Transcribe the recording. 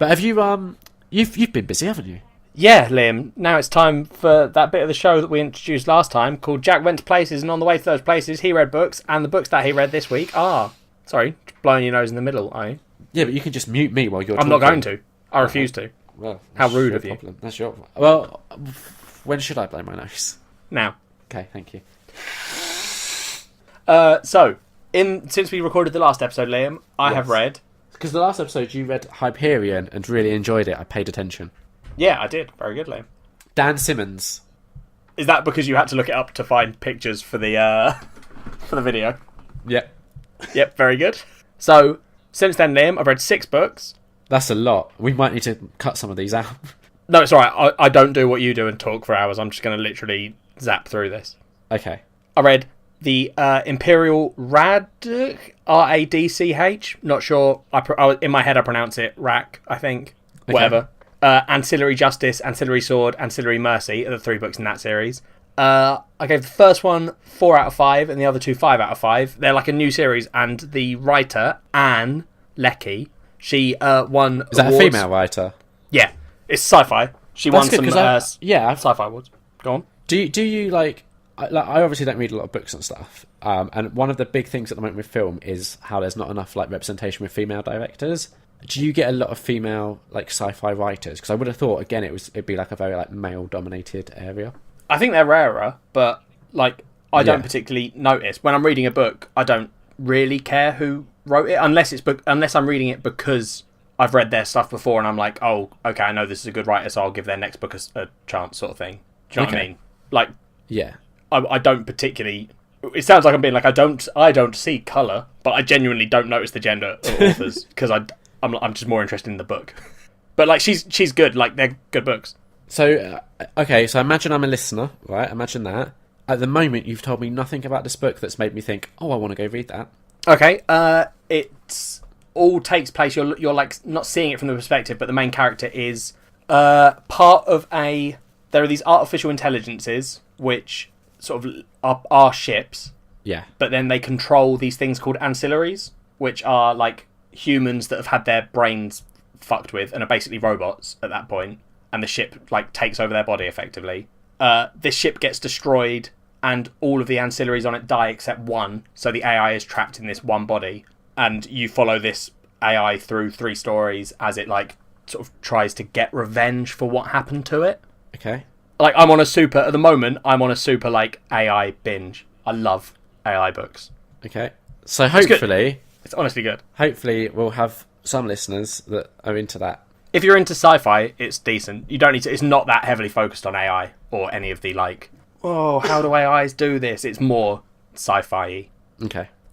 But have you you've been busy, haven't you? Yeah, Liam. Now it's time for that bit of the show that we introduced last time called Jack Went to Places, and on the way to those places, he read books, and the books that he read this week are... Sorry, blowing your nose in the middle, are you? Yeah, but you can just mute me while you're I'm talking. not going to. I refuse to. Well, how rude of you. Problem. That's your... Well, when should I blow my nose? Now. Okay, thank you. Since we recorded the last episode, Liam, I have read... Because the last episode you read Hyperion and really enjoyed it. I paid attention. Yeah, I did. Very good, Liam. Dan Simmons. Is that because you had to look it up to find pictures for the video? Yep. Yep, very good. So, since then, Liam, I've read 6 books. That's a lot. We might need to cut some of these out. No, it's alright. I don't do what you do and talk for hours. I'm just going to literally zap through this. Okay. I read the Imperial Radch, R-A-D-C-H. Not sure. In my head, I pronounce it Rack, I think. Okay. Whatever. Ancillary Justice, Ancillary Sword, Ancillary Mercy are the 3 books in that series. I gave the first one 4 out of 5 and the other 2 5 out of 5. They're like a new series, and the writer, Ann Leckie, she won Is that awards. a female writer? Yeah. It's sci-fi. She won some sci-fi awards. Go on. Do you like... I obviously don't read a lot of books and stuff, and one of the big things at the moment with film is how there's not enough like representation with female directors. Do you get a lot of female like sci-fi writers? Because I would have thought again it'd be like a very like male-dominated area. I think they're rarer, but like I don't particularly notice when I'm reading a book. I don't really care who wrote it unless I'm reading it because I've read their stuff before and I'm like, oh, okay, I know this is a good writer, so I'll give their next book a chance, sort of thing. Do you know what I mean? Like, yeah. I don't particularly... It sounds like I'm being like, I don't see colour, but I genuinely don't notice the gender of authors because I'm just more interested in the book. But like, she's good. Like, they're good books. So, okay, so imagine I'm a listener, right? Imagine that. At the moment, you've told me nothing about this book that's made me think, oh, I want to go read that. Okay, it all takes place... You're like, not seeing it from the perspective, but the main character is part of a... There are these artificial intelligences, which... sort of are ships, but then they control these things called ancillaries, which are like humans that have had their brains fucked with and are basically robots at that point, and the ship like takes over their body effectively. This ship gets destroyed and all of the ancillaries on it die except one, so the AI is trapped in this one body, and you follow this AI through 3 stories as it like sort of tries to get revenge for what happened to it. Okay. Like, at the moment, I'm on a super, like, AI binge. I love AI books. Okay. So hopefully... It's honestly good. Hopefully we'll have some listeners that are into that. If you're into sci-fi, it's decent. You don't need to... It's not that heavily focused on AI or any of the, like, oh, how do AIs do this? It's more sci-fi-y. Okay.